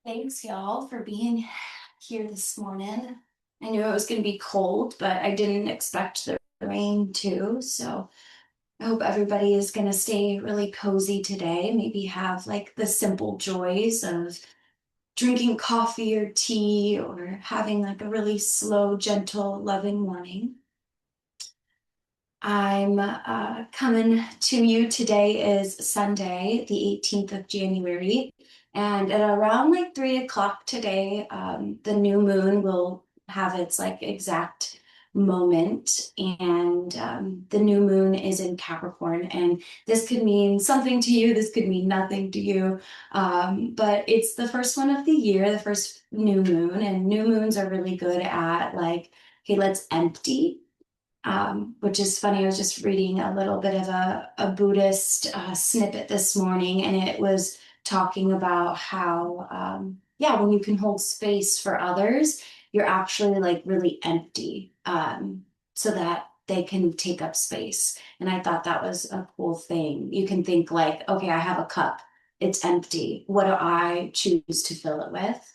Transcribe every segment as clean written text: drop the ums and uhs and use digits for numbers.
Thanks, y'all, for being here this morning. I knew it was going to be cold, but I didn't expect the rain too. So I hope everybody is going to stay really cozy today. Maybe have like the simple joys of drinking coffee or tea or having like a really slow, gentle, loving morning. I'm coming to you today is Sunday, the 18th of January. And at around like 3 o'clock today, the new moon will have its like exact moment. And the new moon is in Capricorn. And this could mean something to you, this could mean nothing to you. But it's the first one of the year, the first new moon. And new moons are really good at like, okay, let's empty, which is funny. I was just reading a little bit of a Buddhist snippet this morning, and it was talking about how, yeah, when you can hold space for others, you're actually like really empty, so that they can take up space. And I thought that was a cool thing. You can think like, okay, I have a cup, it's empty. What do I choose to fill it with?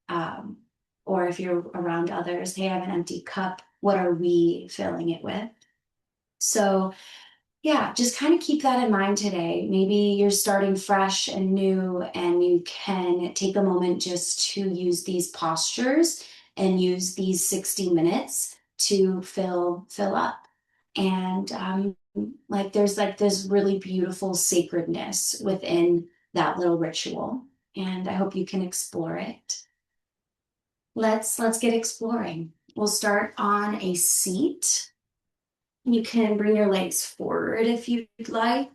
Um, or if you're around others, hey, I have an empty cup. What are we filling it with? So, yeah, just kind of keep that in mind today. Maybe you're starting fresh and new, and you can take a moment just to use these postures and use these 60 minutes to fill up. And like there's like this really beautiful sacredness within that little ritual. And I hope you can explore it. Let's get exploring. We'll start on a seat. You can bring your legs forward if you'd like.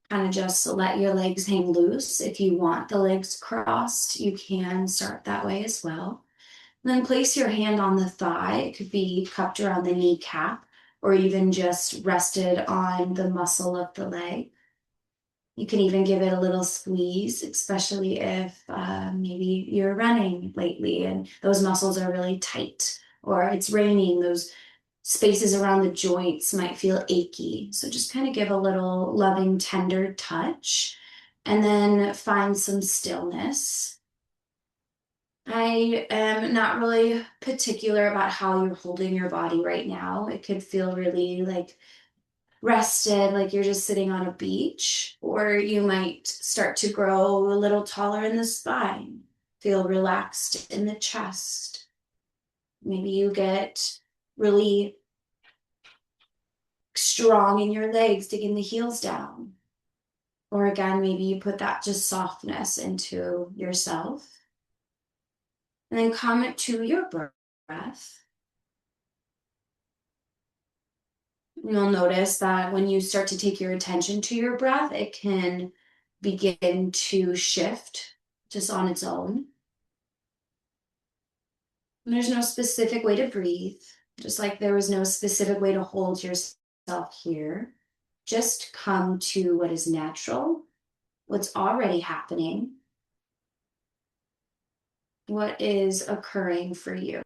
Kind of just let your legs hang loose. If you want the legs crossed, you can start that way as well. Then place your hand on the thigh. It could be cupped around the kneecap or even just rested on the muscle of the leg. You can even give it a little squeeze, especially if maybe you're running lately and those muscles are really tight, or it's raining, those spaces around the joints might feel achy. So just kind of give a little loving, tender touch and then find some stillness. I am not really particular about how you're holding your body right now. It could feel really like rested, like you're just sitting on a beach, or you might start to grow a little taller in the spine, feel relaxed in the chest. Maybe you get really strong in your legs, digging the heels down. Or again, maybe you put that just softness into yourself. And then comment to your breath. You'll notice that when you start to take your attention to your breath, it can begin to shift just on its own. And there's no specific way to breathe, just like there was no specific way to hold yourself here. Just come to what is natural, what's already happening, what is occurring for you.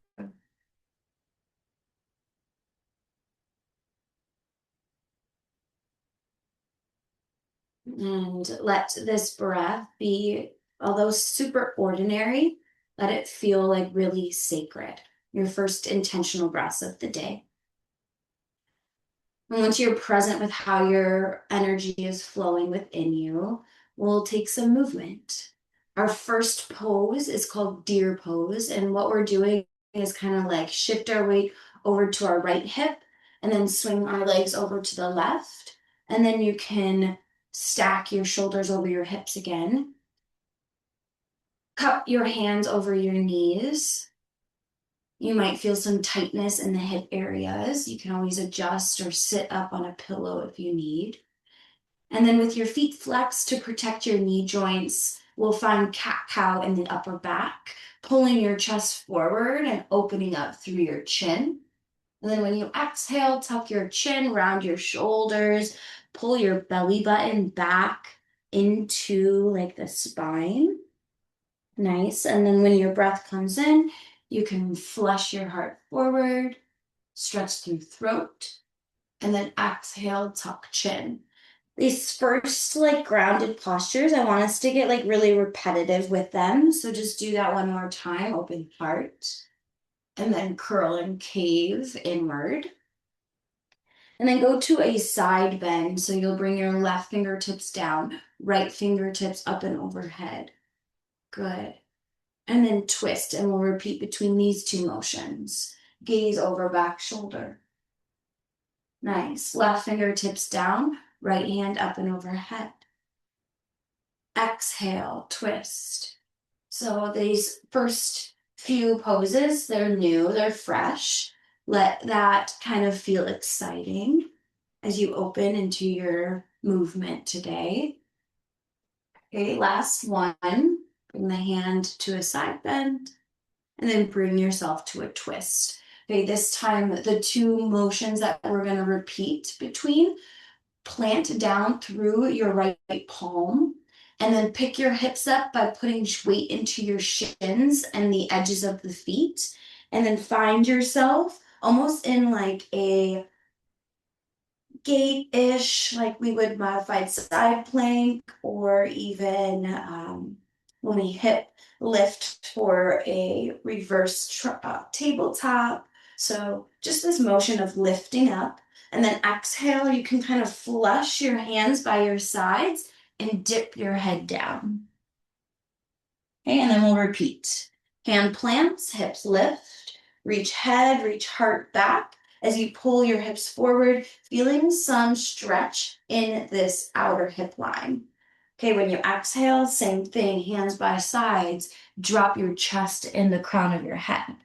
And let this breath be, although super ordinary, let it feel like really sacred. Your first intentional breaths of the day. And once you're present with how your energy is flowing within you, we'll take some movement. Our first pose is called deer pose. And what we're doing is kind of like shift our weight over to our right hip and then swing our legs over to the left. And then you can stack your shoulders over your hips again. Cup your hands over your knees. You might feel some tightness in the hip areas. You can always adjust or sit up on a pillow if you need. And then with your feet flexed to protect your knee joints, we'll find cat-cow in the upper back, pulling your chest forward and opening up through your chin. And then when you exhale, tuck your chin, round your shoulders, pull your belly button back into like the spine. Nice. And then when your breath comes in, you can flush your heart forward, stretch through throat, and then exhale, tuck chin. These first like grounded postures, I want us to get like really repetitive with them. So just do that one more time, open heart, and then curl and cave inward. And then go to a side bend. So you'll bring your left fingertips down, right fingertips up and overhead. Good. And then twist, and we'll repeat between these two motions. Gaze over back shoulder. Nice. Left fingertips down, right hand up and overhead. Exhale, twist. So these first few poses, they're new, they're fresh. Let that kind of feel exciting as you open into your movement today. Okay, last one. Bring the hand to a side bend and then bring yourself to a twist. Okay, this time the two motions that we're going to repeat between, plant down through your right palm and then pick your hips up by putting weight into your shins and the edges of the feet. And then find yourself almost in like a gate-ish, like we would modified side plank, or even when we hip lift for a reverse tabletop. So just this motion of lifting up, and then exhale, you can kind of flush your hands by your sides and dip your head down. Okay, and then we'll repeat. Hand plants, hips lift, reach head, reach heart back as you pull your hips forward, feeling some stretch in this outer hip line. Okay, when you exhale, same thing, hands by sides, drop your chest in the crown of your head.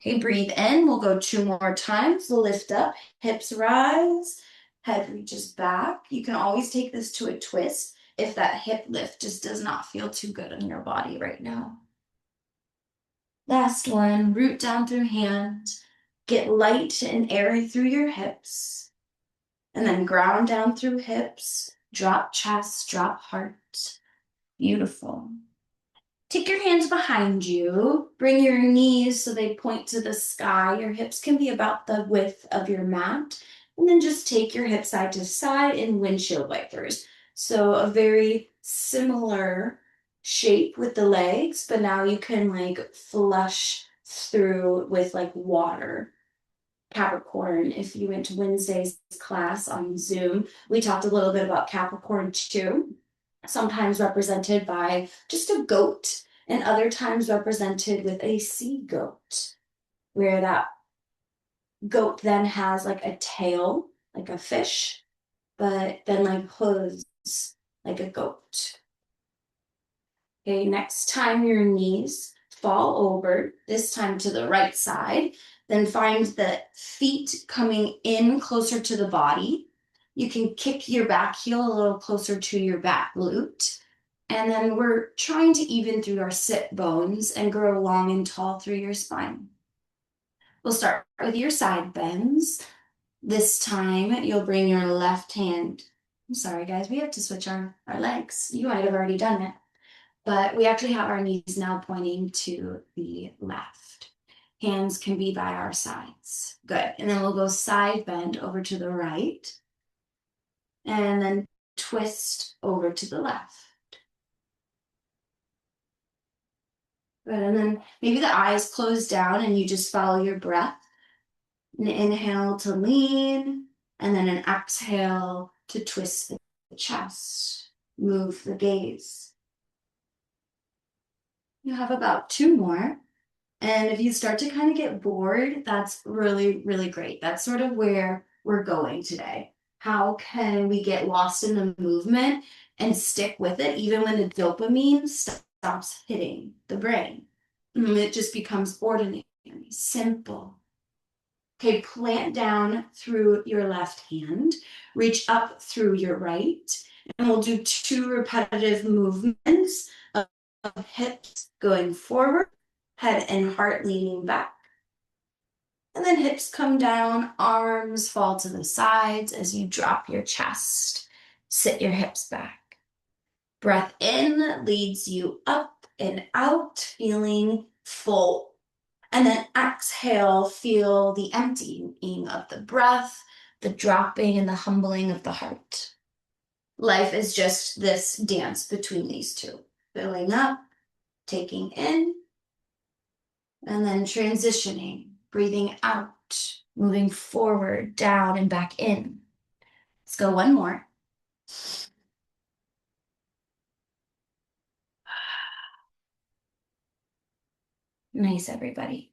Okay, breathe in, we'll go 2 more times, lift up, hips rise, head reaches back. You can always take this to a twist if that hip lift just does not feel too good in your body right now. Last one, root down through hand, get light and airy through your hips, and then ground down through hips, drop chest, drop heart. Beautiful. Take your hands behind you, bring your knees so they point to the sky. Your hips can be about the width of your mat, and then just take your hips side to side in windshield wipers. So a very similar shape with the legs, but now you can like flush through with like water. Capricorn, if you went to Wednesday's class on Zoom, we talked a little bit about Capricorn too, sometimes represented by just a goat and other times represented with a sea goat, where that goat then has like a tail, like a fish, but then like hooves, like a goat. Okay, next time your knees fall over, this time to the right side, then find the feet coming in closer to the body. You can kick your back heel a little closer to your back glute. And then we're trying to even through our sit bones and grow long and tall through your spine. We'll start with your side bends. This time you'll bring your left hand. I'm sorry, guys, we have to switch our legs. You might have already done it. But we actually have our knees now pointing to the left. Hands can be by our sides. Good. And then we'll go side bend over to the right. And then twist over to the left. Good. And then maybe the eyes close down and you just follow your breath. An inhale to lean, and then an exhale to twist the chest. Move the gaze. You have about 2 more. And if you start to kind of get bored, that's really, really great. That's sort of where we're going today. How can we get lost in the movement and stick with it even when the dopamine stops hitting the brain? It just becomes ordinary, simple. Okay, plant down through your left hand, reach up through your right, and we'll do 2 repetitive movements of hips going forward, head and heart leaning back. And then hips come down, arms fall to the sides as you drop your chest. Sit your hips back. Breath in leads you up and out, feeling full. And then exhale, feel the emptying of the breath, the dropping and the humbling of the heart. Life is just this dance between these two. Filling up, taking in, and then transitioning, breathing out, moving forward, down, and back in. Let's go one more. Nice, everybody.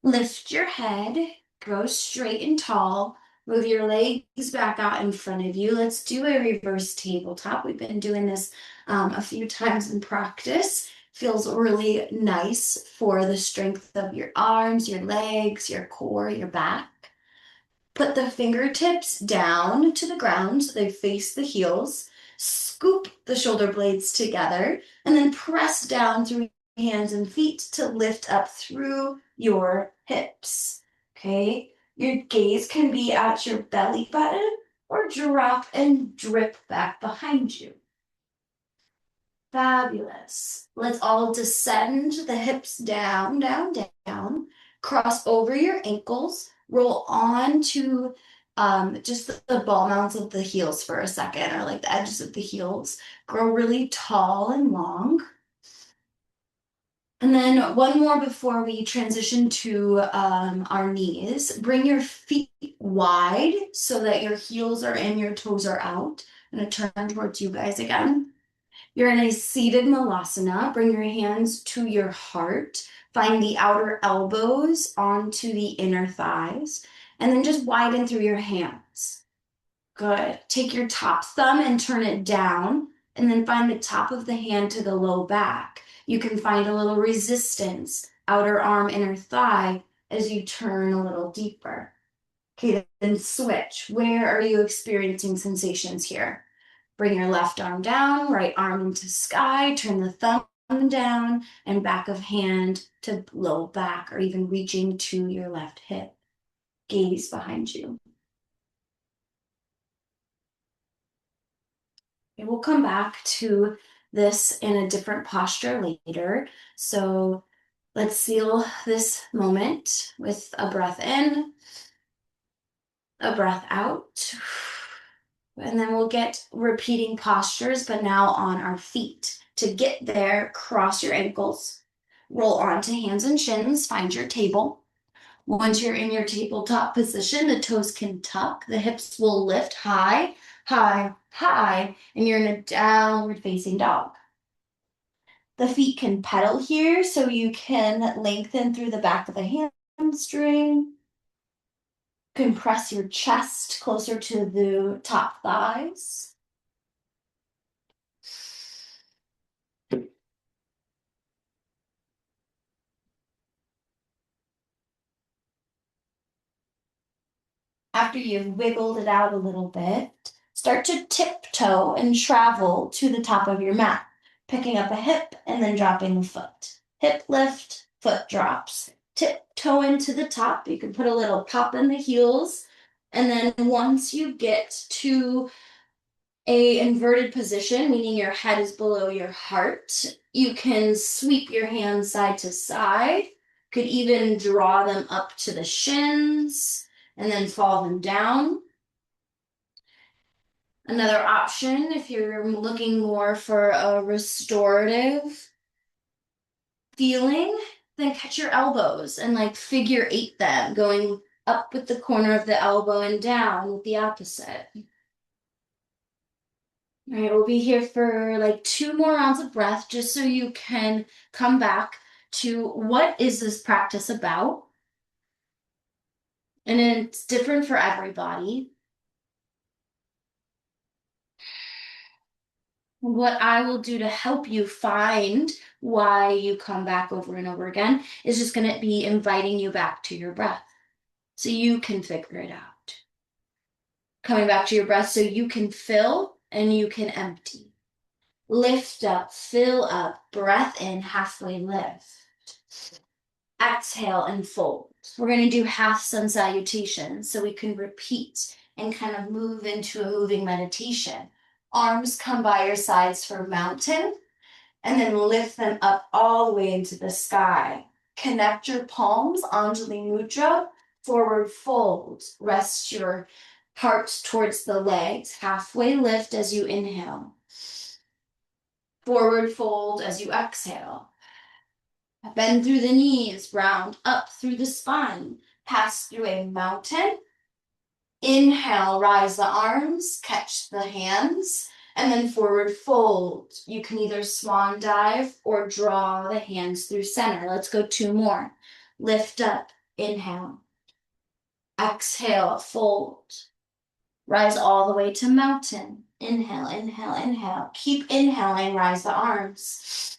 Lift your head, go straight and tall. Move your legs back out in front of you. Let's do a reverse tabletop. We've been doing this a few times in practice. Feels really nice for the strength of your arms, your legs, your core, your back. Put the fingertips down to the ground so they face the heels. Scoop the shoulder blades together and then press down through hands and feet to lift up through your hips. Okay? Your gaze can be at your belly button or drop and drip back behind you. Fabulous. Let's all descend the hips down, down, down. Cross over your ankles. Roll on to just the ball mounds of the heels for a second, or like the edges of the heels. Grow really tall and long. And then one more before we transition to our knees. Bring your feet wide so that your heels are in, your toes are out. I'm going to turn towards you guys again. You're in a seated malasana. Bring your hands to your heart. Find the outer elbows onto the inner thighs. And then just widen through your hands. Good. Take your top thumb and turn it down. And then find the top of the hand to the low back. You can find a little resistance, outer arm, inner thigh, as you turn a little deeper. Okay, then switch. Where are you experiencing sensations here? Bring your left arm down, right arm into sky, turn the thumb down, and back of hand to low back, or even reaching to your left hip. Gaze behind you. And we'll come back to this in a different posture later. So let's seal this moment with a breath in, a breath out. And then we'll get repeating postures, but now on our feet. To get there, cross your ankles, roll onto hands and shins, find your table. Once you're in your tabletop position, the toes can tuck, the hips will lift high, high, high, and you're in a downward facing dog. The feet can pedal here, so you can lengthen through the back of the hamstring. Compress your chest closer to the top thighs. After you've wiggled it out a little bit, start to tiptoe and travel to the top of your mat, picking up a hip and then dropping a foot. Hip lift, foot drops. Tiptoe into the top. You can put a little pop in the heels. And then once you get to a inverted position, meaning your head is below your heart, you can sweep your hands side to side. Could even draw them up to the shins and then fall them down. Another option, if you're looking more for a restorative feeling, then catch your elbows and like figure eight them, going up with the corner of the elbow and down with the opposite. All right, we'll be here for like 2 more rounds of breath just so you can come back to what is this practice about? And it's different for everybody. What I will do to help you find why you come back over and over again is just going to be inviting you back to your breath so you can figure it out. Coming back to your breath so you can fill and you can empty. Lift up, fill up, breath in, halfway lift. Exhale and fold. We're going to do half sun salutation so we can repeat and kind of move into a moving meditation. Arms come by your sides for mountain, and then lift them up all the way into the sky. Connect your palms, Anjali Mudra, forward fold. Rest your Heart towards the legs, halfway lift as you inhale. Forward fold as you exhale. Bend through the knees, round up through the spine. Pass through a mountain. Inhale, rise the arms, catch the hands, and then forward fold. You can either swan dive or draw the hands through center. Let's go 2 more. Lift up, inhale. Exhale, fold. Rise all the way to mountain. Inhale, inhale, inhale. Keep inhaling, rise the arms.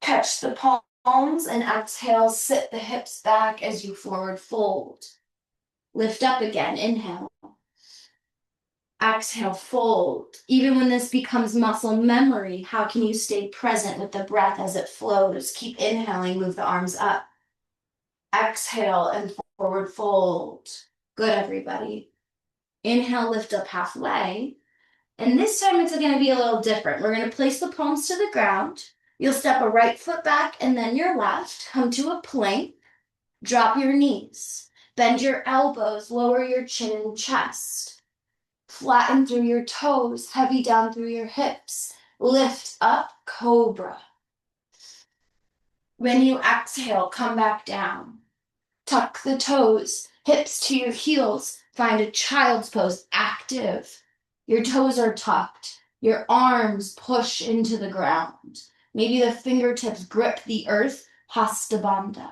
Catch the palms and exhale, sit the hips back as you forward fold. Lift up again, inhale. Exhale, fold. Even when this becomes muscle memory, how can you stay present with the breath as it flows? Keep inhaling, move the arms up. Exhale and forward fold. Good, everybody. Inhale, lift up halfway. And this time it's going to be a little different. We're going to place the palms to the ground. You'll step a right foot back and then your left. Come to a plank. Drop your knees. Bend your elbows. Lower your chin and chest. Flatten through your toes. Heavy down through your hips. Lift up, cobra. When you exhale, come back down. Tuck the toes. Hips to your heels. Find a child's pose. Active. Your toes are tucked. Your arms push into the ground. Maybe the fingertips grip the earth. Hasta bandha.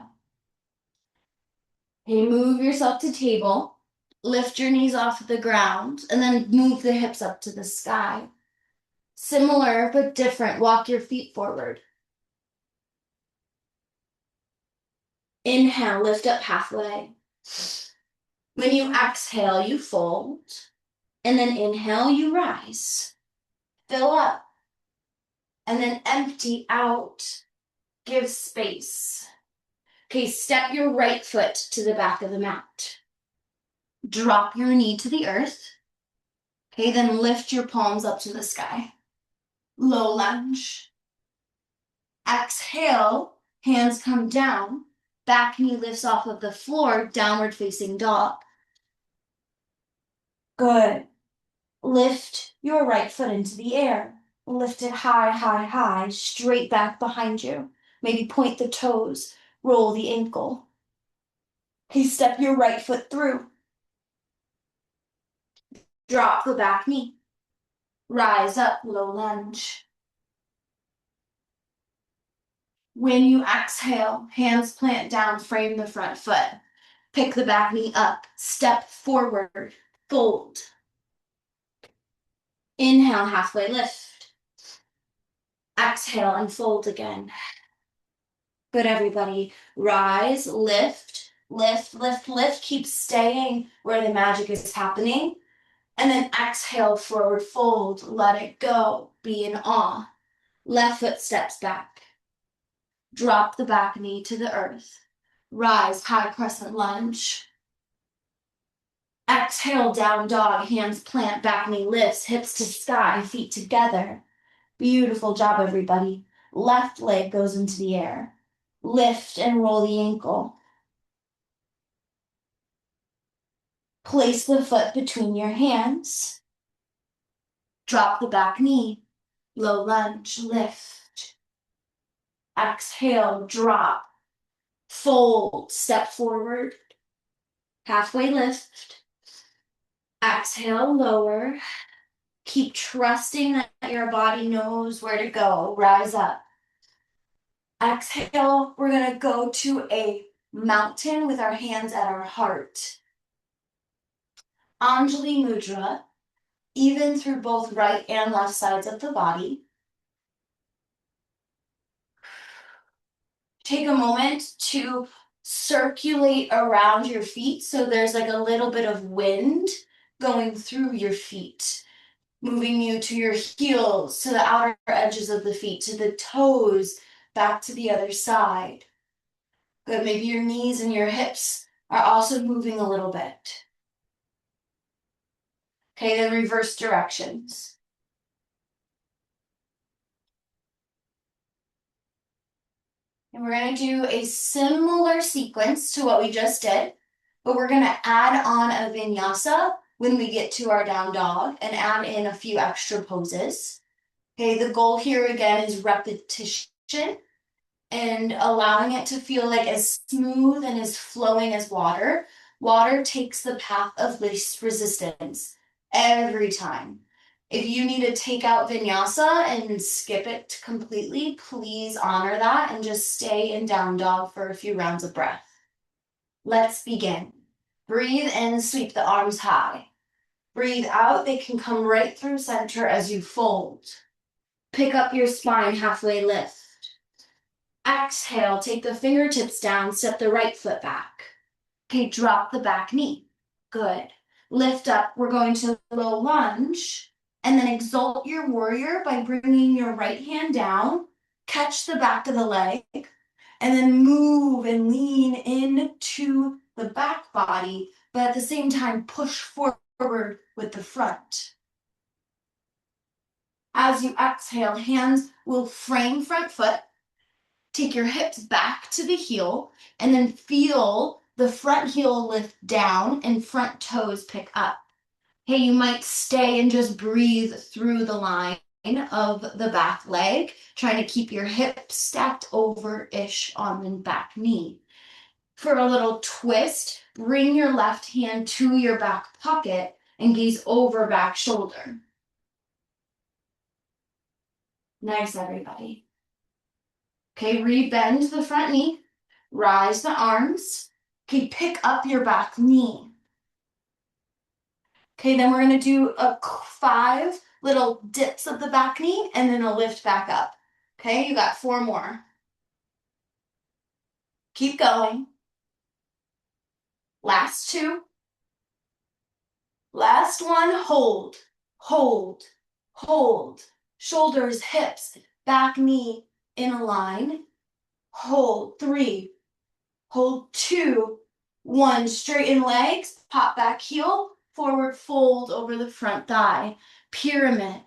Okay, move yourself to table. Lift your knees off the ground and then move the hips up to the sky. Similar but different. Walk your feet forward. Inhale, lift up halfway. When you exhale, you fold. And then inhale, you rise. Fill up. And then empty out. Give space. Okay, step your right foot to the back of the mat. Drop your knee to the earth. Okay, then lift your palms up to the sky. Low lunge. Exhale, hands come down. Back knee lifts off of the floor, downward facing dog. Good. Lift your right foot into the air. Lift it high, high, high, straight back behind you. Maybe point the toes, roll the ankle. Okay, step your right foot through. Drop the back knee. Rise up, low lunge. When you exhale, hands plant down, frame the front foot. Pick the back knee up, step forward, fold. Inhale, halfway lift. Exhale and fold again. Good, everybody. Rise, lift, lift, lift, lift. Keep staying where the magic is happening. And then exhale, forward fold. Let it go. Be in awe. Left foot steps back. Drop the back knee to the earth. Rise, high crescent lunge. Exhale, down dog. Hands plant, back knee lifts, hips to sky, feet together. Beautiful job, everybody. Left leg goes into the air. Lift and roll the ankle. Place the foot between your hands. Drop the back knee. Low lunge, lift. Exhale, drop. Fold, step forward. Halfway lift. Exhale, lower. Keep trusting that your body knows where to go. Rise up. Exhale, we're going to go to a mountain with our hands at our heart. Anjali Mudra, even through both right and left sides of the body. Take a moment to circulate around your feet so there's like a little bit of wind going through your feet, moving you to your heels, to the outer edges of the feet, to the toes, back to the other side. Good, maybe your knees and your hips are also moving a little bit. Okay, then reverse directions. And we're going to do a similar sequence to what we just did, but we're going to add on a vinyasa when we get to our down dog and add in a few extra poses. Okay, the goal here again is repetition and allowing it to feel like as smooth and as flowing as water. Water takes the path of least resistance every time. If you need to take out vinyasa and skip it completely, please honor that and just stay in down dog for a few rounds of breath. Let's begin. Breathe in, sweep the arms high. Breathe out, they can come right through center as you fold. Pick up your spine, halfway lift. Exhale, take the fingertips down, step the right foot back. Okay, drop the back knee. Good. Lift up, we're going to low lunge, and then exalt your warrior by bringing your right hand down, catch the back of the leg, and then move and lean into the back body, but at the same time, push forward with the front. As you exhale, hands will frame front foot. Take your hips back to the heel and then feel the front heel lift down and front toes pick up. Hey, you might stay and just breathe through the line of the back leg, trying to keep your hips stacked over-ish on the back knee. For a little twist, bring your left hand to your back pocket and gaze over back shoulder. Nice, everybody. Okay, rebend the front knee, rise the arms. Okay, pick up your back knee. Okay, then we're gonna do 5 little dips of the back knee and then a lift back up. Okay, you got 4 more. Keep going. Last 2. Last 1, hold, hold, hold. Shoulders, hips, back knee in a line. Hold, 3, hold 2, 1. Straighten legs, pop back heel, forward fold over the front thigh. Pyramid.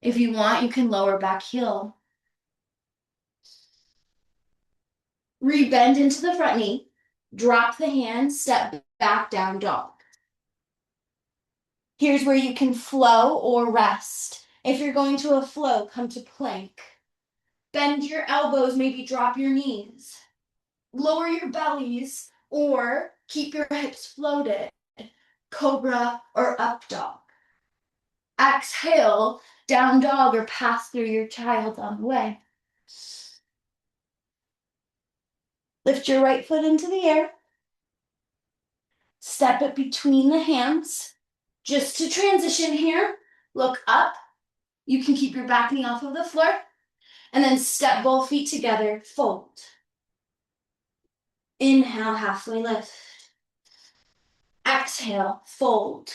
If you want, you can lower back heel. Rebend into the front knee. Drop the hands, step back, down dog. Here's where you can flow or rest. If you're going to a flow, come to plank. Bend your elbows, maybe drop your knees. Lower your bellies or keep your hips floated. Cobra or up dog. Exhale, down dog or pass through your child on the way. Lift your right foot into the air. Step it between the hands. Just to transition here, look up. You can keep your back knee off of the floor. And then step both feet together, fold. Inhale, halfway lift. Exhale, fold.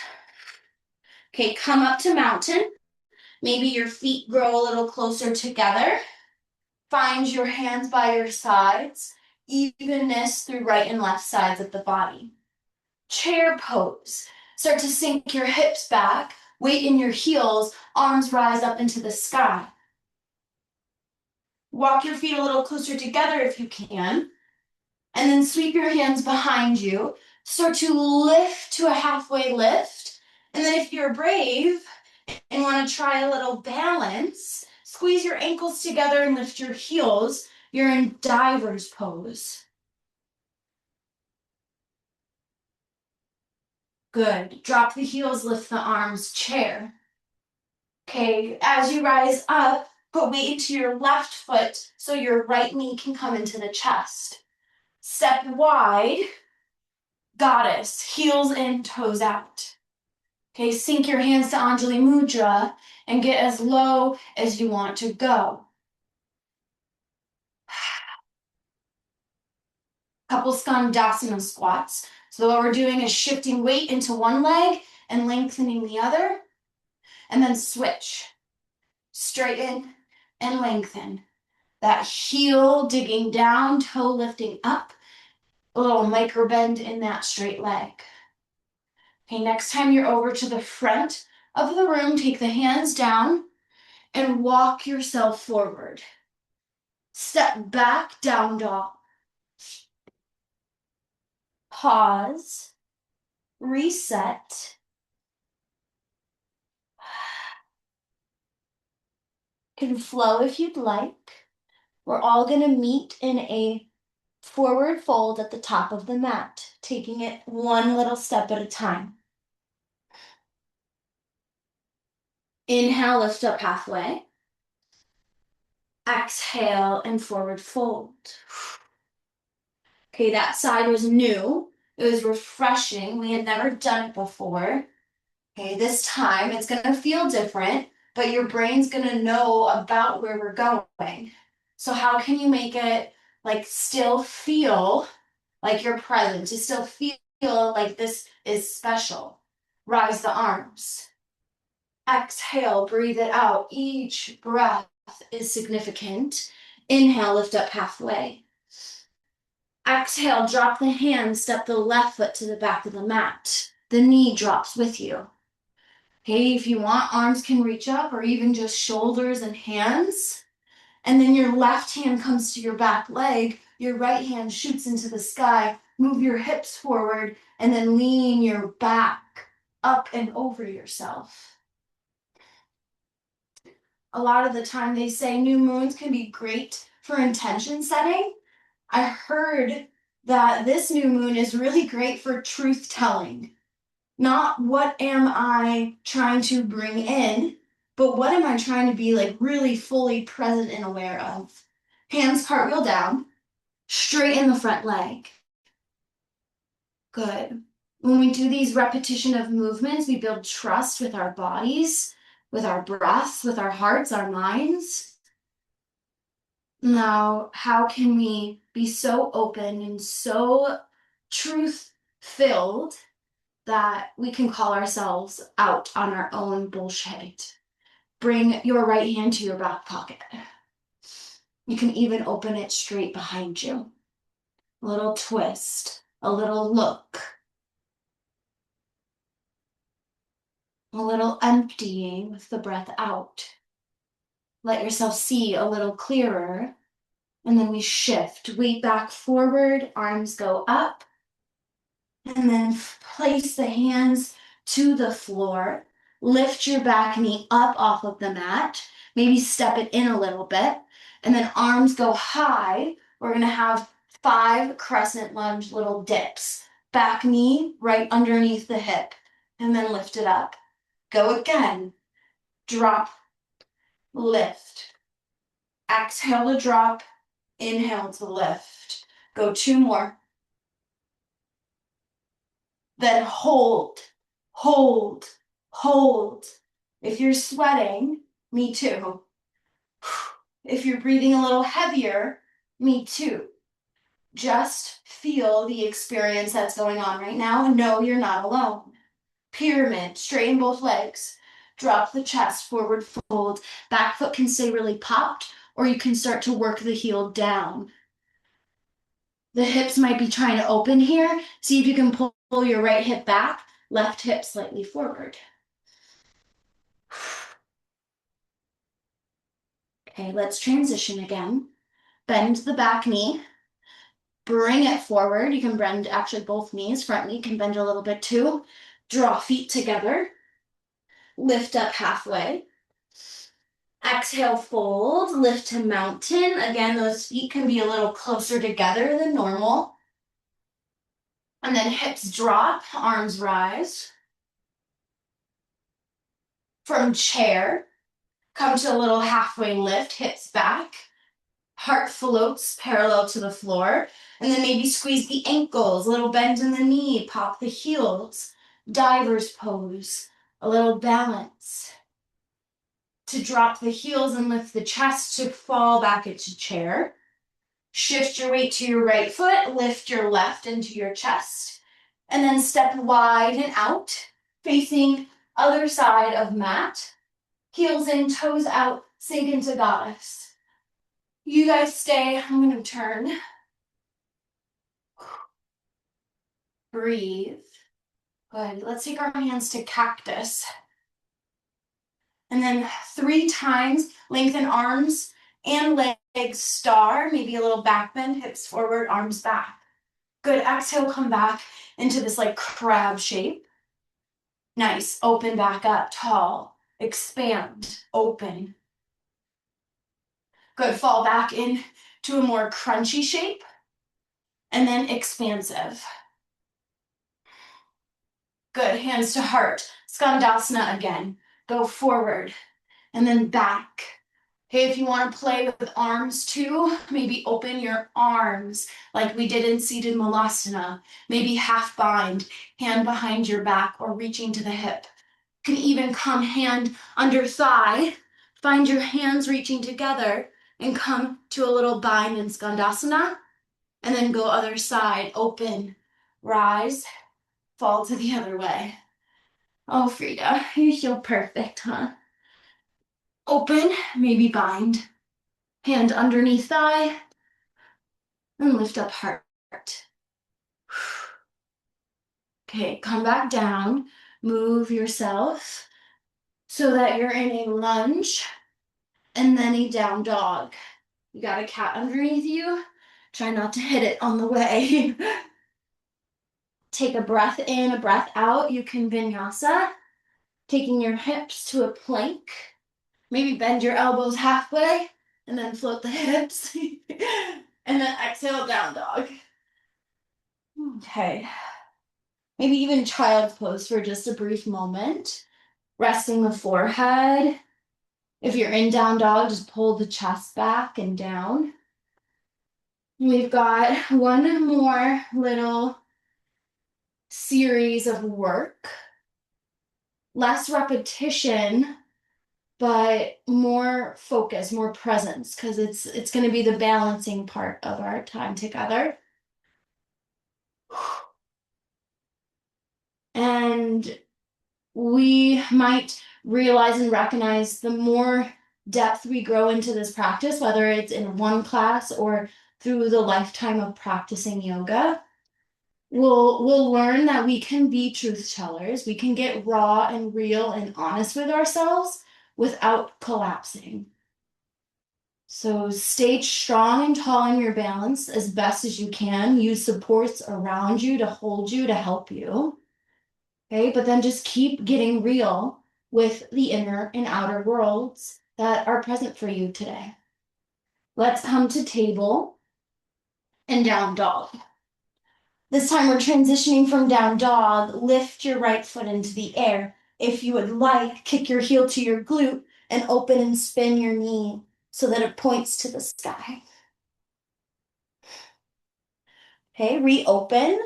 Okay, come up to mountain. Maybe your feet grow a little closer together. Find your hands by your sides. Evenness through right and left sides of the body. Chair pose. Start to sink your hips back, weight in your heels, arms rise up into the sky. Walk your feet a little closer together if you can, and then sweep your hands behind you. Start to lift to a halfway lift, and then if you're brave and want to try a little balance, squeeze your ankles together and lift your heels. You're in diver's pose. Good. Drop the heels, lift the arms, chair. Okay, as you rise up, put weight into your left foot so your right knee can come into the chest. Step wide, goddess, heels in, toes out. Okay, sink your hands to Anjali Mudra and get as low as you want to go. Couple Skandasana squats. So what we're doing is shifting weight into one leg and lengthening the other, and then switch. Straighten and lengthen. That heel digging down, toe lifting up, a little micro bend in that straight leg. Okay, next time you're over to the front of the room, take the hands down and walk yourself forward. Step back, down dog. Pause. reset. Can flow if you'd like. We're all going to meet in a forward fold at the top of the mat, taking it one little step at a time. Inhale, lift up halfway. Exhale and forward fold. Okay, that side was new. It was refreshing. We had never done it before. Okay, this time it's gonna feel different, but your brain's gonna know about where we're going. So how can you make it like still feel like you're present, to still feel like this is special? Rise the arms. Exhale, breathe it out. Each breath is significant. Inhale, lift up halfway. Exhale, drop the hands, step the left foot to the back of the mat. The knee drops with you. Okay, if you want, arms can reach up or even just shoulders and hands. And then your left hand comes to your back leg, your right hand shoots into the sky. Move your hips forward and then lean your back up and over yourself. A lot of the time they say new moons can be great for intention setting. I heard that this new moon is really great for truth telling. Not what am I trying to bring in, but what am I trying to be like really fully present and aware of. Hands cartwheel down, straighten the front leg. Good. When we do these repetition of movements, we build trust with our bodies, with our breaths, with our hearts, our minds. Now, how can we be so open and so truth-filled that we can call ourselves out on our own bullshit? Bring your right hand to your back pocket. You can even open it straight behind you. A little twist, a little look, a little emptying with the breath out. Let yourself see a little clearer. And then we shift, weight back forward, arms go up. And then place the hands to the floor. Lift your back knee up off of the mat. Maybe step it in a little bit. And then arms go high. We're going to have 5 crescent lunge little dips. Back knee right underneath the hip. And then lift it up. Go again. Drop. Lift. Exhale to drop. Inhale to lift. Go 2 more. Then hold, hold, hold. If you're sweating, me too. If you're breathing a little heavier, me too. Just feel the experience that's going on right now and know you're not alone. Pyramid, straighten both legs. Drop the chest, forward fold. Back foot can stay really popped, or you can start to work the heel down. The hips might be trying to open here. See if you can pull your right hip back, left hip slightly forward. Okay, let's transition again. Bend the back knee. Bring it forward. You can bend actually both knees. Front knee can bend a little bit too. Draw feet together. Lift up halfway. Exhale, fold. Lift to mountain. Again, those feet can be a little closer together than normal. And then hips drop, arms rise. From chair, come to a little halfway lift, hips back. Heart floats parallel to the floor. And then maybe squeeze the ankles, a little bend in the knee, pop the heels. Diver's pose, a little balance. To drop the heels and lift the chest to fall back into chair. Shift your weight to your right foot, lift your left into your chest. And then step wide and out, facing other side of mat. Heels in, toes out, sink into goddess. You guys stay, I'm gonna turn. Breathe. Good, let's take our hands to cactus. And then 3 times, lengthen arms and legs, star, maybe a little back bend, hips forward, arms back. Good, exhale, come back into this like crab shape. Nice, open back up, tall, expand, open. Good, fall back in to a more crunchy shape and then expansive. Good, hands to heart, Skandasana again. Go forward and then back. Okay, if you want to play with arms too, maybe open your arms like we did in seated Malasana. Maybe half bind, hand behind your back or reaching to the hip. Can even come hand under thigh. Find your hands reaching together and come to a little bind in Skandasana. And then go other side, open, rise, fall to the other way. Oh, Frida, you feel perfect, huh? Open, maybe bind. Hand underneath thigh, and lift up heart. Okay, come back down. Move yourself so that you're in a lunge and then a down dog. You got a cat underneath you. Try not to hit it on the way. Take a breath in, a breath out. You can vinyasa, taking your hips to a plank. Maybe bend your elbows halfway and then float the hips. And then exhale, down dog. Okay. Maybe even child's pose for just a brief moment. Resting the forehead. If you're in down dog, just pull the chest back and down. We've got one more little series of work. Less repetition, but more focus, more presence, because it's going to be the balancing part of our time together. And we might realize and recognize the more depth we grow into this practice, whether it's in one class or through the lifetime of practicing yoga, we'll learn that we can be truth tellers. We can get raw and real and honest with ourselves without collapsing. So stay strong and tall in your balance as best as you can. Use supports around you to hold you, to help you. Okay, but then just keep getting real with the inner and outer worlds that are present for you today. Let's come to table and down dog. This time we're transitioning from down dog. Lift your right foot into the air. If you would like, kick your heel to your glute and open and spin your knee so that it points to the sky. Okay, reopen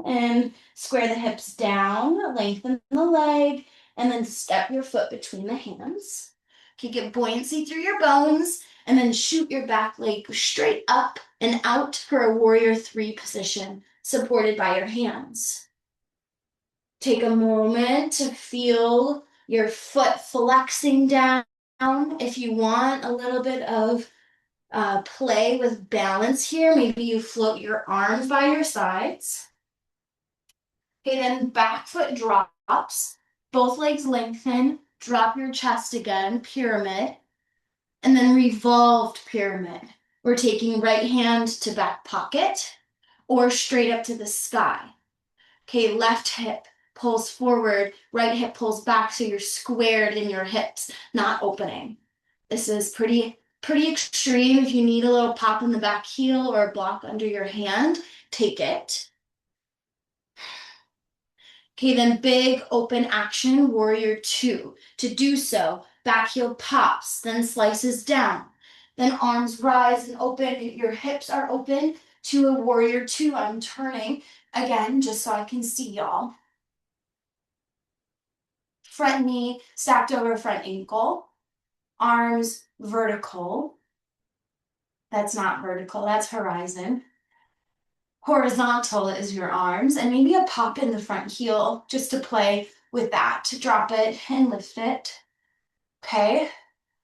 and square the hips down, lengthen the leg, and then step your foot between the hands. Okay, get buoyancy through your bones, and then shoot your back leg straight up and out for a warrior 3 position, supported by your hands. Take a moment to feel your foot flexing down. If you want a little bit of play with balance here, maybe you float your arms by your sides. Okay, then back foot drops, both legs lengthen, drop your chest again, pyramid, and then revolved pyramid. We're taking right hand to back pocket or straight up to the sky. Okay, left hip pulls forward, right hip pulls back, so you're squared in your hips, not opening. This is pretty extreme. If you need a little pop in the back heel or a block under your hand, take it. Okay, then big open action, warrior 2. To do so, back heel pops, then slices down. Then arms rise and open. Your hips are open to a warrior 2. I'm turning again, just so I can see y'all. Front knee stacked over front ankle. Arms vertical. That's not vertical, that's horizon. Horizontal is your arms, and maybe a pop in the front heel just to play with that, to drop it and lift it. Okay,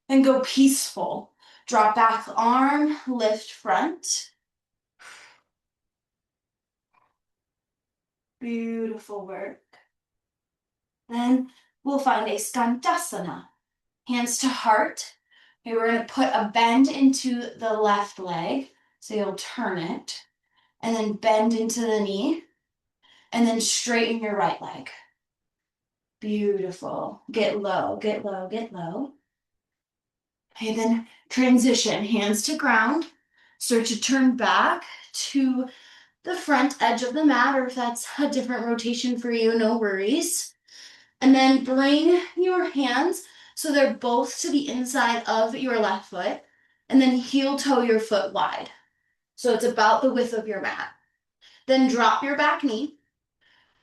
then go peaceful. Drop back arm, lift front. Beautiful work. Then we'll find a Skandasana. Hands to heart. Okay, we're going to put a bend into the left leg, so you'll turn it. and then bend into the knee, and then straighten your right leg. Beautiful. Get low, get low, get low. Okay, then transition, hands to ground. Start to turn back to the front edge of the mat, or if that's a different rotation for you, no worries. And then bring your hands so they're both to the inside of your left foot, and then heel toe your foot wide. So it's about the width of your mat. Then drop your back knee.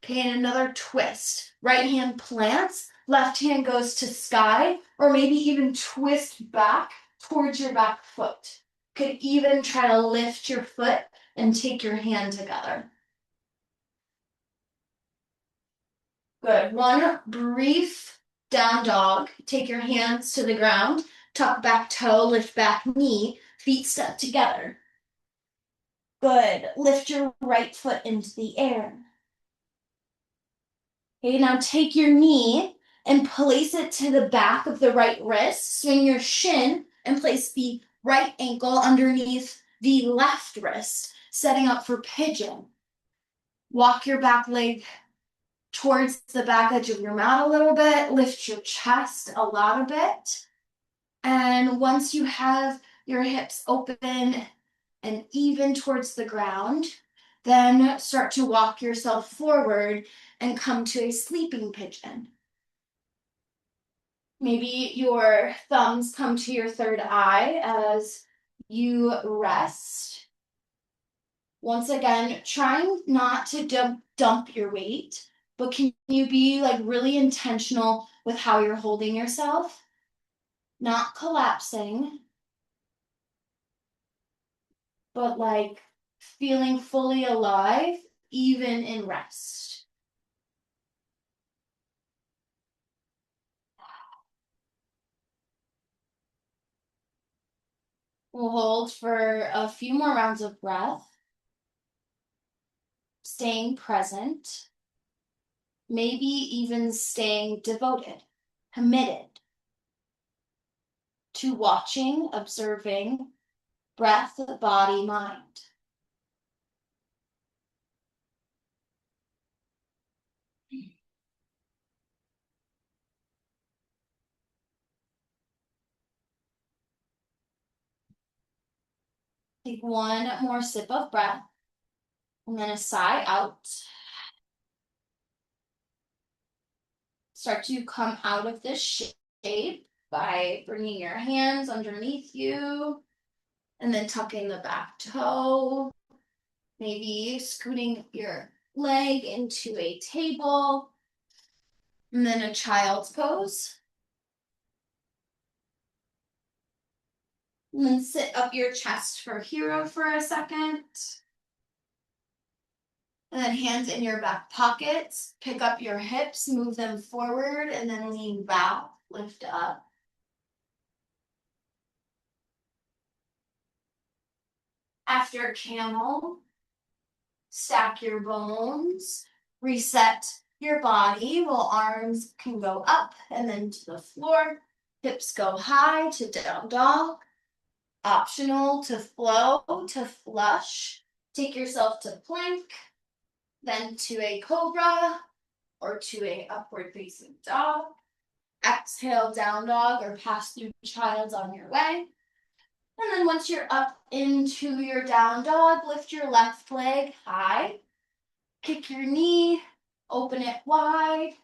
Okay, and another twist. Right hand plants, left hand goes to sky, or maybe even twist back towards your back foot. Could even try to lift your foot and take your hand together. Good. One brief down dog. Take your hands to the ground, tuck back toe, lift back knee, feet step together. Good. Lift your right foot into the air. Okay, now take your knee and place it to the back of the right wrist. Swing your shin and place the right ankle underneath the left wrist, setting up for pigeon. Walk your back leg towards the back edge of your mat a little bit. Lift your chest a lot a bit. And once you have your hips open and even towards the ground, then start to walk yourself forward and come to a sleeping pigeon. Maybe your thumbs come to your third eye as you rest. Once again, trying not to dump your weight, but can you be like really intentional with how you're holding yourself? Not collapsing, but like feeling fully alive, even in rest. We'll hold for a few more rounds of breath, staying present, maybe even staying devoted, committed to watching, observing breath, body, mind. Take one more sip of breath, and then a sigh out. Start to come out of this shape by bringing your hands underneath you, and then tucking the back toe. Maybe scooting your leg into a table, and then a child's pose. And then sit up your chest for hero for a second. And then hands in your back pockets. Pick up your hips, move them forward, and then lean back, lift up. After camel, stack your bones, reset your body while arms can go up and then to the floor. Hips go high to down dog. Optional to flow, to flush. Take yourself to plank, then to a cobra or to a upward facing dog. Exhale, down dog or pass through child's on your way. And then once you're up into your down dog, lift your left leg high. Kick your knee, open it wide.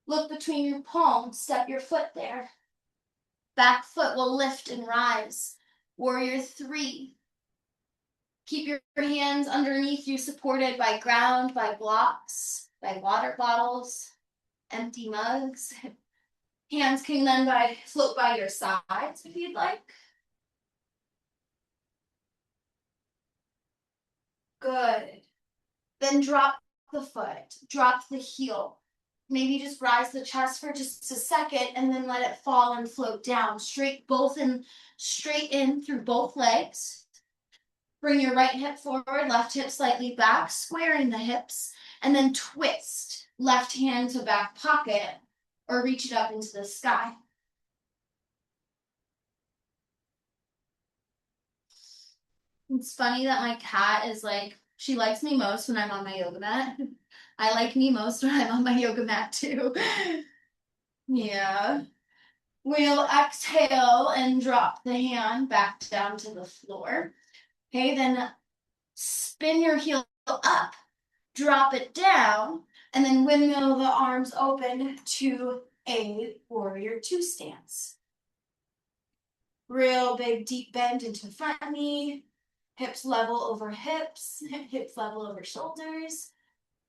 Look between your palms, step your foot there. Back foot will lift and rise. Warrior 3. Keep your hands underneath you, supported by ground, by blocks, by water bottles, empty mugs. Hands can then float by your sides if you'd like. Good. Then drop the foot, drop the heel. Maybe just rise the chest for just a second and then let it fall and float down. Straight in through both legs. Bring your right hip forward, left hip slightly back, squaring the hips, and then twist. Left hand to back pocket or reach it up into the sky. It's funny that my cat is like, she likes me most when I'm on my yoga mat. I like me most when I'm on my yoga mat too. Yeah. We'll exhale and drop the hand back down to the floor. Okay, then spin your heel up, drop it down, and then windmill the arms open to a warrior two stance. Real big deep bend into the front knee, hips level over hips, hips level over shoulders,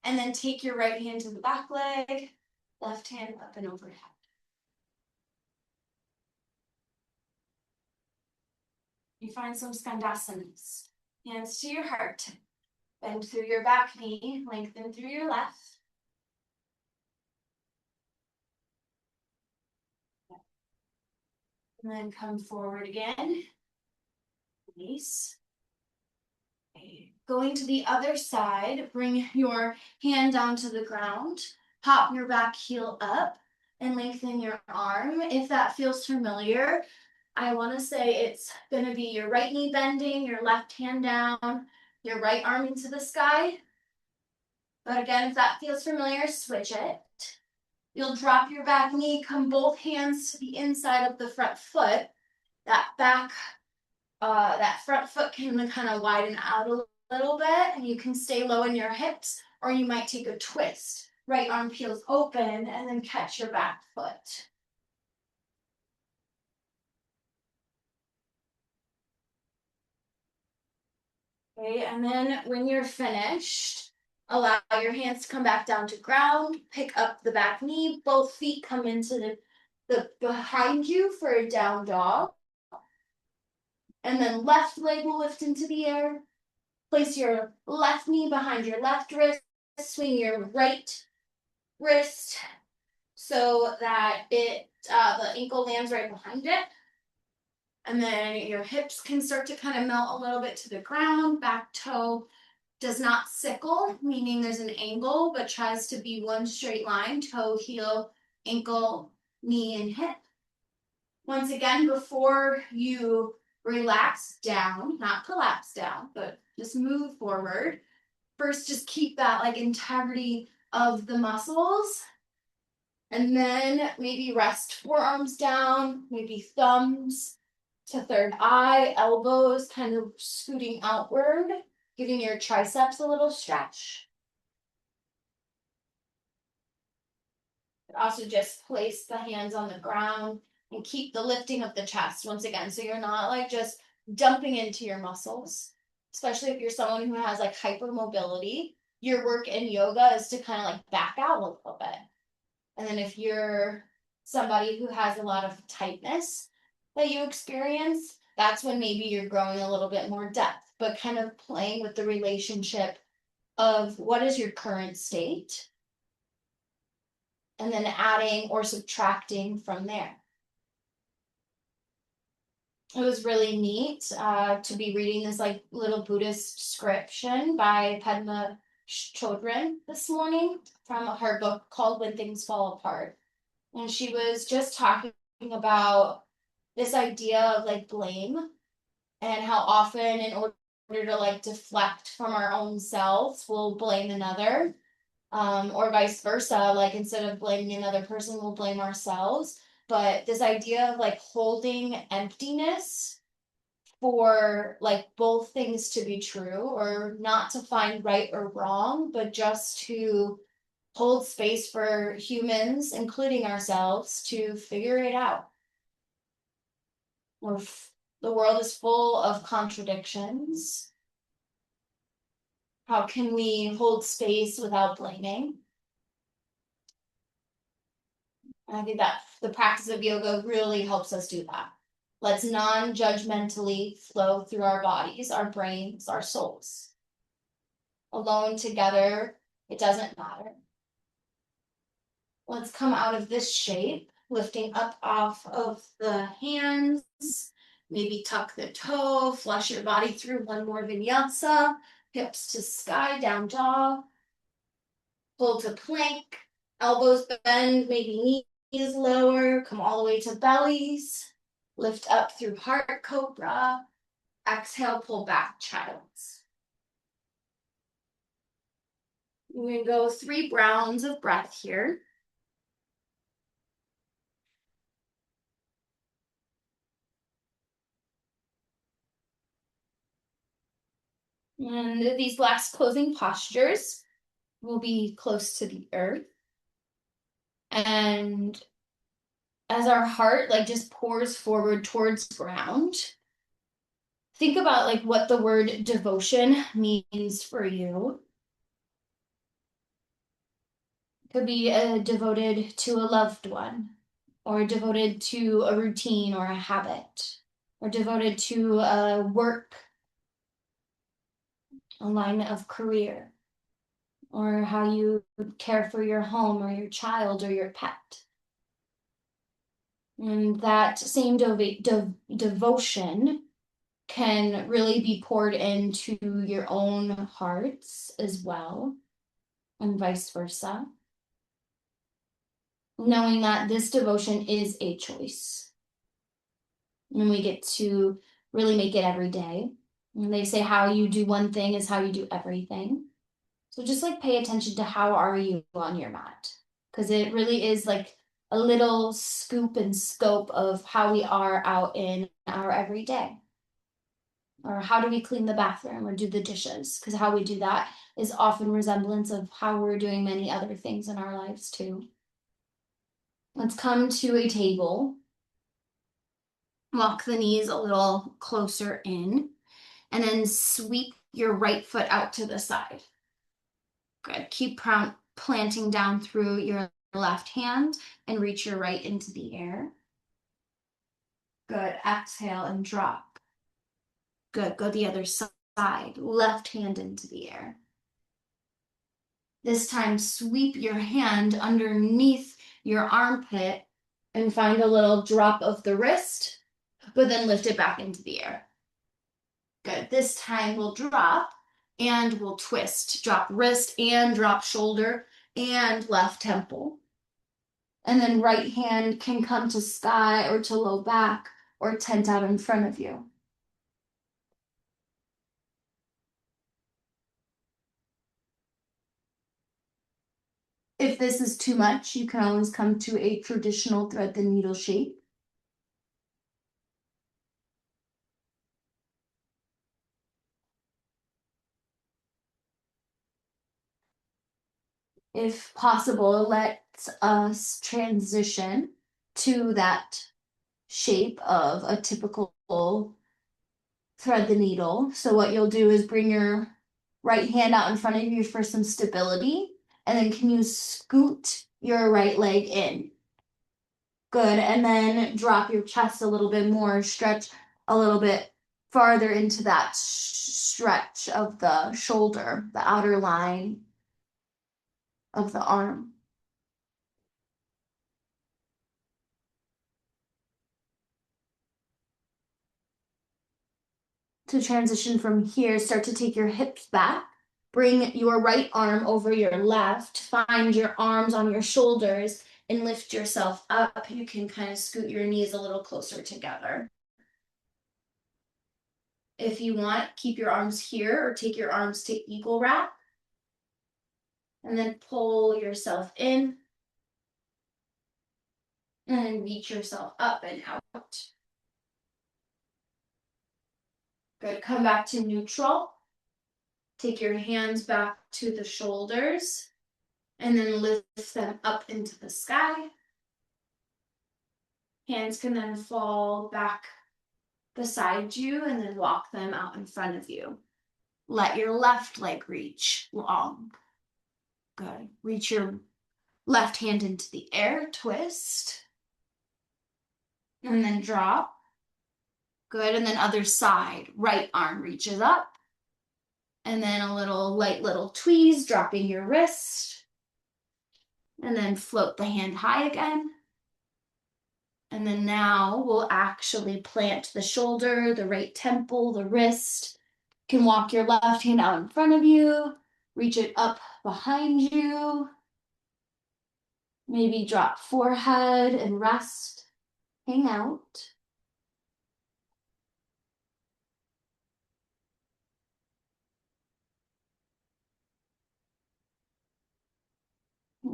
and then take your right hand to the back leg, left hand up and overhead. You find some skandhasanas. Hands to your heart. Bend through your back knee, lengthen through your left. And then come forward again. Nice. Okay. Going to the other side, bring your hand down to the ground. Pop your back heel up and lengthen your arm. If that feels familiar, I want to say it's going to be your right knee bending, your left hand down, your right arm into the sky. But again, if that feels familiar, switch it. You'll drop your back knee, come both hands to the inside of the front foot. That front foot can kind of widen out a little bit, and you can stay low in your hips, or you might take a twist. Right arm peels open, and then catch your back foot. Okay, and then when you're finished, allow your hands to come back down to ground, pick up the back knee, both feet come into the behind you for a down dog. And then left leg will lift into the air. Place your left knee behind your left wrist, swing your right wrist so that the ankle lands right behind it. And then your hips can start to kind of melt a little bit to the ground. Back toe does not sickle, meaning there's an angle, but tries to be one straight line, toe, heel, ankle, knee, and hip. Once again, before you relax down, not collapse down, but just move forward. First, just keep that like integrity of the muscles. And then maybe rest forearms down, maybe thumbs to third eye, elbows kind of scooting outward, giving your triceps a little stretch. Also just place the hands on the ground and keep the lifting of the chest once again. So you're not like just dumping into your muscles, especially if you're someone who has like hypermobility. Your work in yoga is to kind of like back out a little bit. And then if you're somebody who has a lot of tightness that you experience, that's when maybe you're growing a little bit more depth, but kind of playing with the relationship of what is your current state, and then adding or subtracting from there. It was really neat to be reading this like little Buddhist description by Padma Chodron this morning from her book called When Things Fall Apart. And she was just talking about this idea of like blame and how often in order to like deflect from our own selves, we'll blame another. Or vice versa, like instead of blaming another person, we'll blame ourselves. But this idea of like holding emptiness for like both things to be true, or not to find right or wrong, but just to hold space for humans, including ourselves, to figure it out. The world is full of contradictions. How can we hold space without blaming? And I think that the practice of yoga really helps us do that. Let's non-judgmentally flow through our bodies, our brains, our souls. Alone, together, it doesn't matter. Let's come out of this shape, lifting up off of the hands. Maybe tuck the toe, flush your body through one more vinyasa. Hips to sky, down dog. Pull to plank, elbows bend, maybe knees lower, come all the way to bellies. Lift up through heart cobra. Exhale, pull back, child's. We're going to go 3 rounds of breath here. And these last closing postures will be close to the earth. And as our heart like just pours forward towards ground, think about like what the word devotion means for you. It could be devoted to a loved one, or devoted to a routine or a habit, or devoted to a work, a line of career, or how you care for your home or your child or your pet. And that same devotion can really be poured into your own hearts as well, and vice versa. Knowing that this devotion is a choice. And we get to really make it every day. And they say how you do one thing is how you do everything. So just like pay attention to how are you on your mat. Because it really is like a little scoop and scope of how we are out in our everyday. Or how do we clean the bathroom or do the dishes? Because how we do that is often resemblance of how we're doing many other things in our lives too. Let's come to a table. Walk the knees a little closer in, and then sweep your right foot out to the side. Good. Keep planting down through your left hand and reach your right into the air. Good. Exhale and drop. Good. Go the other side. Left hand into the air. This time, sweep your hand underneath your armpit and find a little drop of the wrist, but then lift it back into the air. Good. This time we'll drop and we'll twist. Drop wrist and drop shoulder and left temple. And then right hand can come to sky or to low back or tent out in front of you. If this is too much, you can always come to a traditional thread the needle shape. If possible, let us transition to that shape of a typical thread the needle. So what you'll do is bring your right hand out in front of you for some stability, and then can you scoot your right leg in? Good, and then drop your chest a little bit more, stretch a little bit farther into that stretch of the shoulder, the outer line of the arm. To transition from here, start to take your hips back. Bring your right arm over your left. Find your arms on your shoulders and lift yourself up. You can kind of scoot your knees a little closer together. If you want, keep your arms here or take your arms to eagle wrap. And then pull yourself in and reach yourself up and out. Good. Come back to neutral. Take your hands back to the shoulders and then lift them up into the sky. Hands can then fall back beside you and then walk them out in front of you. Let your left leg reach long. Good. Reach your left hand into the air, twist, and then drop. Good. And then other side, right arm reaches up. And then a light little tweeze, dropping your wrist. And then float the hand high again. And then now we'll actually plant the shoulder, the right temple, the wrist. You can walk your left hand out in front of you, reach it up behind you. Maybe drop forehead and rest, hang out.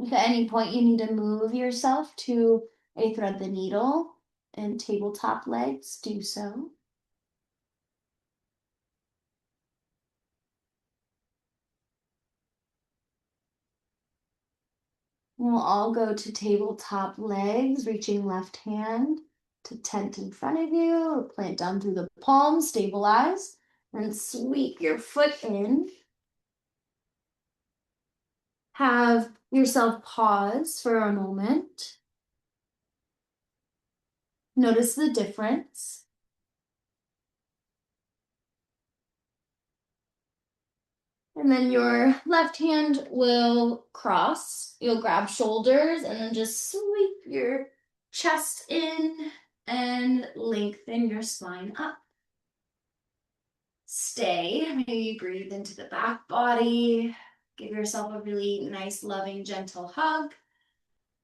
If at any point you need to move yourself to a thread the needle and tabletop legs, do so. We'll all go to tabletop legs, reaching left hand to tent in front of you, plant down through the palms, stabilize, and sweep your foot in. Have yourself pause for a moment. Notice the difference. And then your left hand will cross. You'll grab shoulders and then just sweep your chest in and lengthen your spine up. Stay. Maybe breathe into the back body. Give yourself a really nice, loving, gentle hug.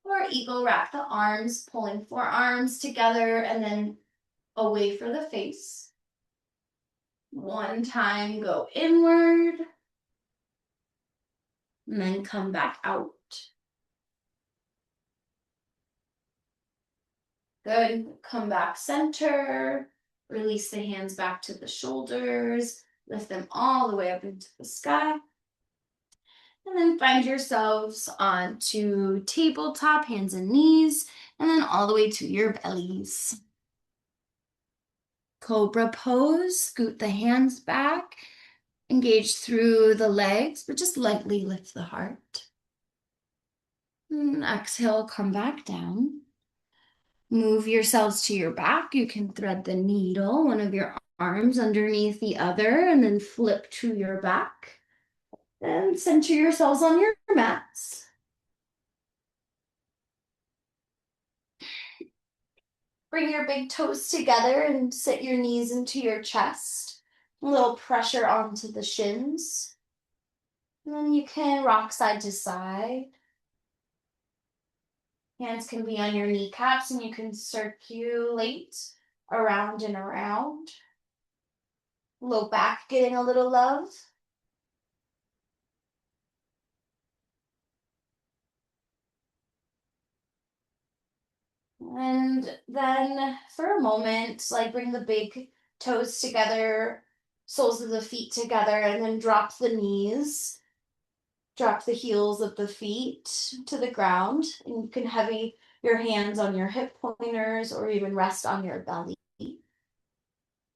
Or eagle wrap the arms, pulling forearms together and then away for the face. One time, go inward. And then come back out. Good. Come back center. Release the hands back to the shoulders. Lift them all the way up into the sky. And then find yourselves onto tabletop, hands and knees, and then all the way to your bellies. Cobra pose, scoot the hands back, engage through the legs, but just lightly lift the heart. And exhale, come back down. Move yourselves to your back. You can thread the needle, one of your arms underneath the other, and then flip to your back. Then center yourselves on your mats. Bring your big toes together and sit your knees into your chest. A little pressure onto the shins. And then you can rock side to side. Hands can be on your kneecaps and you can circulate around and around. Low back getting a little love. And then for a moment, like bring the big toes together, soles of the feet together, and then drop the knees. Drop the heels of the feet to the ground. And you can have your hands on your hip pointers or even rest on your belly.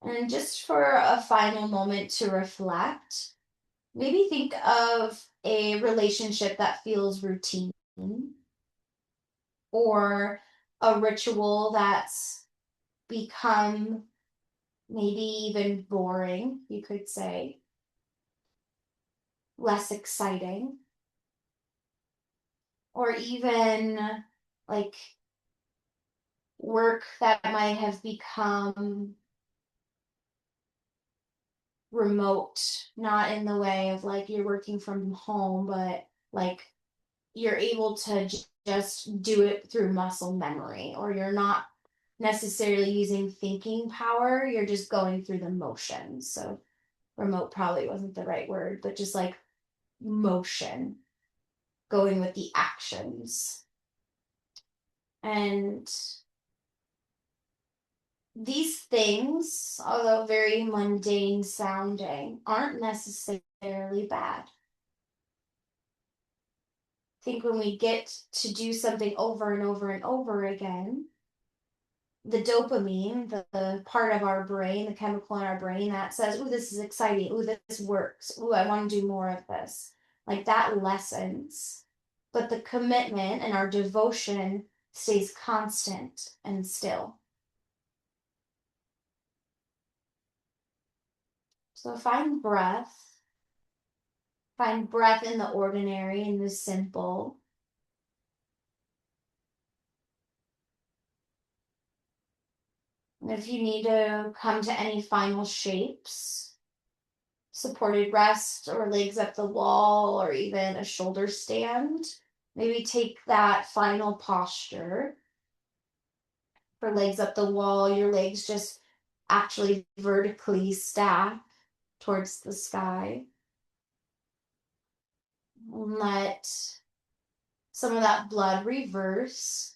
And just for a final moment to reflect, maybe think of a relationship that feels routine or a ritual that's become maybe even boring, you could say, less exciting, or even like work that might have become remote, not in the way of like you're working from home, but like you're able to just do it through muscle memory, or you're not necessarily using thinking power, you're just going through the motions. So remote probably wasn't the right word, but just like motion, going with the actions. And these things, although very mundane sounding, aren't necessarily bad. I think when we get to do something over and over and over again, the dopamine, the part of our brain, the chemical in our brain that says, "Ooh, this is exciting. Ooh, this works. Ooh, I want to do more of this." Like that lessens. But the commitment and our devotion stays constant and still. So find breath. Find breath in the ordinary, in the simple. And if you need to come to any final shapes, supported rest or legs up the wall or even a shoulder stand, maybe take that final posture for legs up the wall, your legs just actually vertically stack towards the sky. And let some of that blood reverse,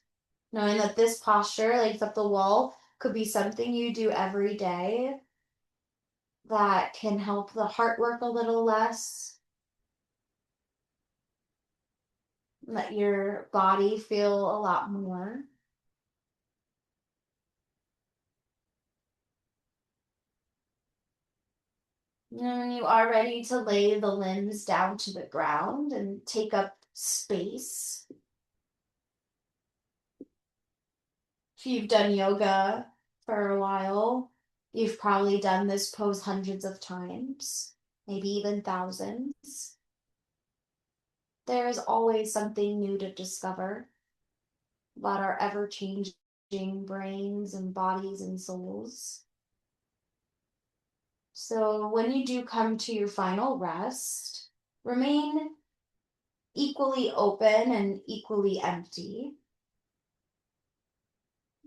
knowing that this posture, legs up the wall, could be something you do every day that can help the heart work a little less, let your body feel a lot more. And when you are ready to lay the limbs down to the ground and take up space, if you've done yoga for a while, you've probably done this pose hundreds of times, maybe even thousands. There is always something new to discover about our ever changing brains and bodies and souls. So when you do come to your final rest, remain equally open and equally empty,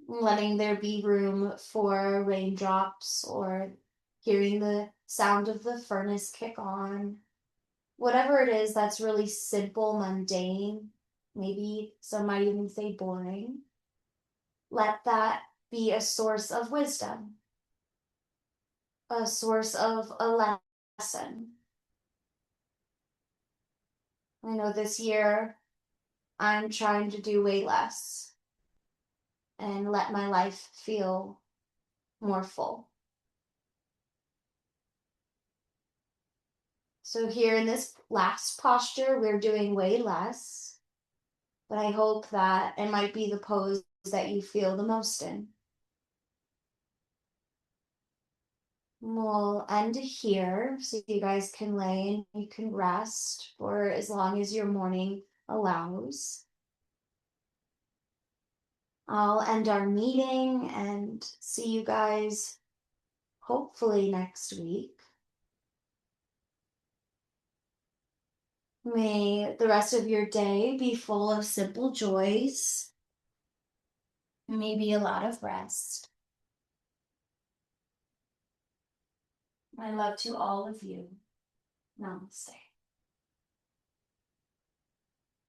letting there be room for raindrops or hearing the sound of the furnace kick on. Whatever it is that's really simple, mundane, maybe some might even say boring, let that be a source of wisdom, a source of a lesson. I know this year I'm trying to do way less and let my life feel more full. So here in this last posture, we're doing way less, but I hope that it might be the pose that you feel the most in. We'll end here so you guys can lay and you can rest for as long as your morning allows. I'll end our meeting and see you guys hopefully next week. May the rest of your day be full of simple joys, maybe a lot of rest. My love to all of you. Namaste.